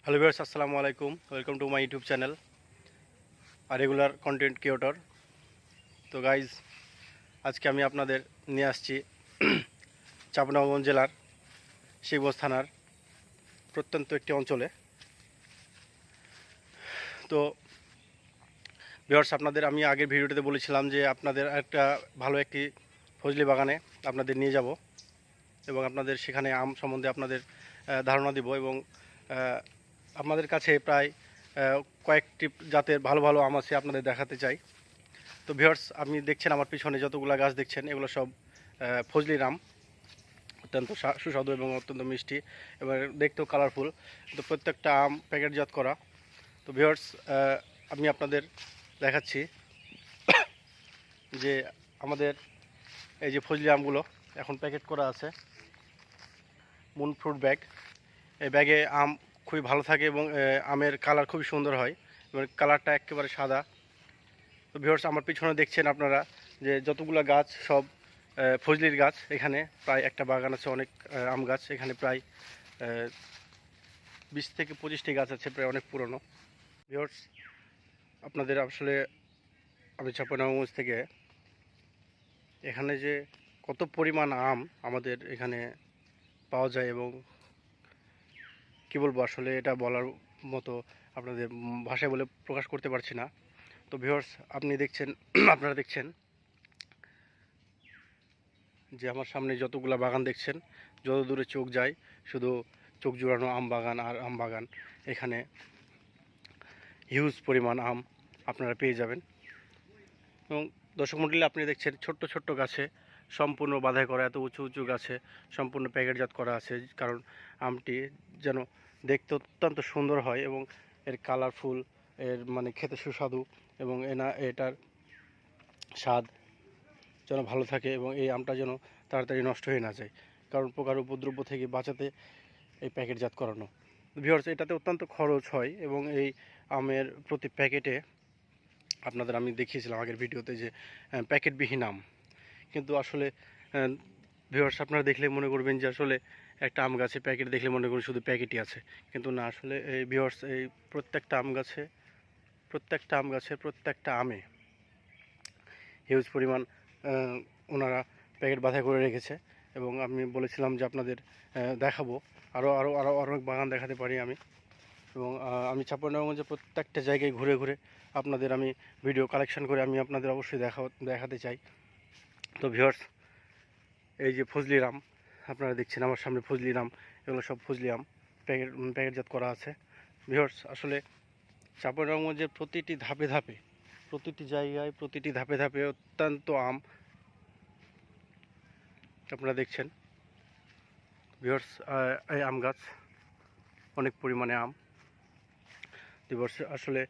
Hello viewers, আসসালামু আলাইকুম। Welcome to my YouTube channel আর রেগুলার কন্টেন্ট ক্রিয়েটর। তো গাইজ, আজকে আমি আপনাদের নিয়ে আসছি চাঁপাইনবাবগঞ্জ জেলার শিবগঞ্জ থানার প্রত্যন্ত একটি অঞ্চলে। তো ভিউয়ার্স, আপনাদের আমি আগের ভিডিওটিতে বলেছিলাম যে আপনাদের একটা ভালো একটি ফজলি বাগানে আপনাদের নিয়ে যাব এবং আপনাদের সেখানে আম সম্বন্ধে আপনাদের ধারণা দিব এবং আপনাদের কাছে প্রায় কয়েকটি জাতের ভালো ভালো আম আছে আপনাদের দেখাতে চাই। তো ভিউয়ার্স, আপনি দেখছেন আমার পিছনে যতগুলো গাছ দেখছেন, এগুলো সব ফজলির আম। অত্যন্ত সুস্বাদু এবং অত্যন্ত মিষ্টি, এবার দেখতেও কালারফুল। তো প্রত্যেকটা আম প্যাকেটজাত করা। তো ভিউয়ার্স, আমি আপনাদের দেখাচ্ছি যে আমাদের এই যে ফজলি আমগুলো এখন প্যাকেট করা আছে মুন ফ্রুট ব্যাগ। এই ব্যাগে আম খুবই ভালো থাকে এবং আমের কালার খুবই সুন্দর হয় এবং কালারটা একেবারে সাদা। তো ভিউয়ার্স, আমার পিছনে দেখছেন আপনারা যে যতগুলো গাছ সব ফজলির গাছ। এখানে প্রায় একটা বাগান আছে, অনেক আম গাছ। এখানে প্রায় 20 থেকে 25টি গাছ আছে, প্রায় অনেক পুরনো। ভিউয়ার্স, আপনাদের আসলে আমি চাঁপাইনবাবগঞ্জ থেকে এখানে যে কত পরিমাণ আম আমাদের এখানে পাওয়া যায় এবং কী বলবো, আসলে এটা বলার মতো আপনাদের ভাষায় বলে প্রকাশ করতে পারছি না। তো ভিউয়ার্স, আপনি দেখছেন আপনারা দেখছেন যে আমার সামনে যতগুলা বাগান দেখছেন, যত দূরে চোখ যায় শুধু চোখ জুড়ানো আম বাগান আর আম বাগান। এখানে হিউজ পরিমাণ আম আপনারা পেয়ে যাবেন। এবং দর্শক মণ্ডলী, আপনি দেখছেন ছোট্ট ছোট্ট গাছে সম্পূর্ণ বাঁধাই করা, এত উঁচু উঁচু গাছে সম্পূর্ণ প্যাকেটজাত করা আছে, কারণ আমটি যেন দেখতে অত্যন্ত সুন্দর হয় এবং এর কালারফুল, এর মানে খেতে সুস্বাদু এবং এটার স্বাদ যেন ভালো থাকে এবং এই আমটা যেন তাড়াতাড়ি নষ্ট হয়ে না যায়, কারণ পোকার উপদ্রব থেকে বাঁচাতে এই প্যাকেটজাত করানো। ভিউয়ার্স, এটাতে অত্যন্ত খরচ হয় এবং এই আমের প্রতি প্যাকেটে আপনাদের আমি দেখিয়েছিলাম আগের ভিডিওতে যে প্যাকেটবিহীন আম। কিন্তু আসলে ভিউয়ার্স, আপনারা দেখলে মনে করবেন যে আসলে একটা আম গাছে প্যাকেট দেখলে মনে করবেন শুধু প্যাকেটই আছে, কিন্তু না। আসলে এই ভিউয়ার্স, এই প্রত্যেকটা আম গাছে প্রত্যেকটা আমে হিউজ পরিমাণ ওনারা প্যাকেট বাঁধাই করে রেখেছে এবং আমি বলেছিলাম যে আপনাদের দেখাবো আরও আরও আরও অনেক বাগান দেখাতে পারি আমি। এবং আমি চাঁপাইনবাবগঞ্জে প্রত্যেকটা জায়গায় ঘুরে ঘুরে আপনাদের আমি ভিডিও কালেকশন করে আমি আপনাদের অবশ্যই দেখাতে চাই। তো ভিউয়ার্স, এই যে ফজলি আম আপনারা দেখছেন আমার সামনে, ফজলি আম, এগুলো সব ফজলি আম প্যাকেটজাত করা আছে। ভিউয়ার্স, আসলে চাঁপাইনবাবগঞ্জের প্রতিটি ধাপে ধাপে, প্রতিটি জায়গায়, প্রতিটি ধাপে ধাপে অত্যন্ত আম আপনারা দেখছেন। ভিউয়ার্স, এই আম গাছ অনেক পরিমাণে আম। ভিউয়ার্স, আসলে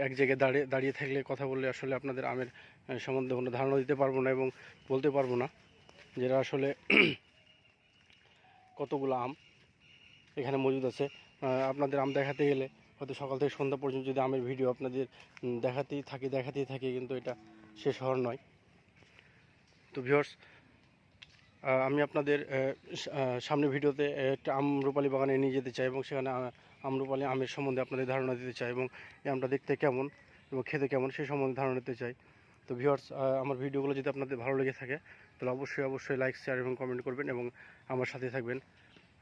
এক জায়গায় দাঁড়িয়ে থাকলে কথা বললে আসলে আপনাদের আমের সম্বন্ধে কোনো ধারণা দিতে পারবো না এবং বলতে পারবো না যেটা আসলে কতগুলো আম এখানে মজুদ আছে। আপনাদের আম দেখাতে গেলে হয়তো সকাল থেকে সন্ধ্যা পর্যন্ত যদি আমের ভিডিও আপনাদের দেখাতেই থাকি, কিন্তু এটা শেষ হওয়ার নয়। তো ভিউয়ার্স, আমি আপনাদের সামনের ভিডিওতে একটা আমরুপালি বাগানে নিয়ে যেতে চাই এবং সেখানে আমরুপালি আমের সম্বন্ধে আপনাদের ধারণা দিতে চাই এবং এই আমটা দেখতে কেমন এবং খেতে কেমন সেই সম্বন্ধে ধারণা দিতে চাই। তো ভিউয়ার্স, আমার ভিডিওগুলো যদি আপনাদের ভালো লেগে থাকে তাহলে অবশ্যই লাইক, শেয়ার এবং কমেন্ট করবেন এবং আমার সাথে থাকবেন।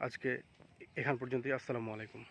আজকে এখান পর্যন্তই। আসসালামু আলাইকুম।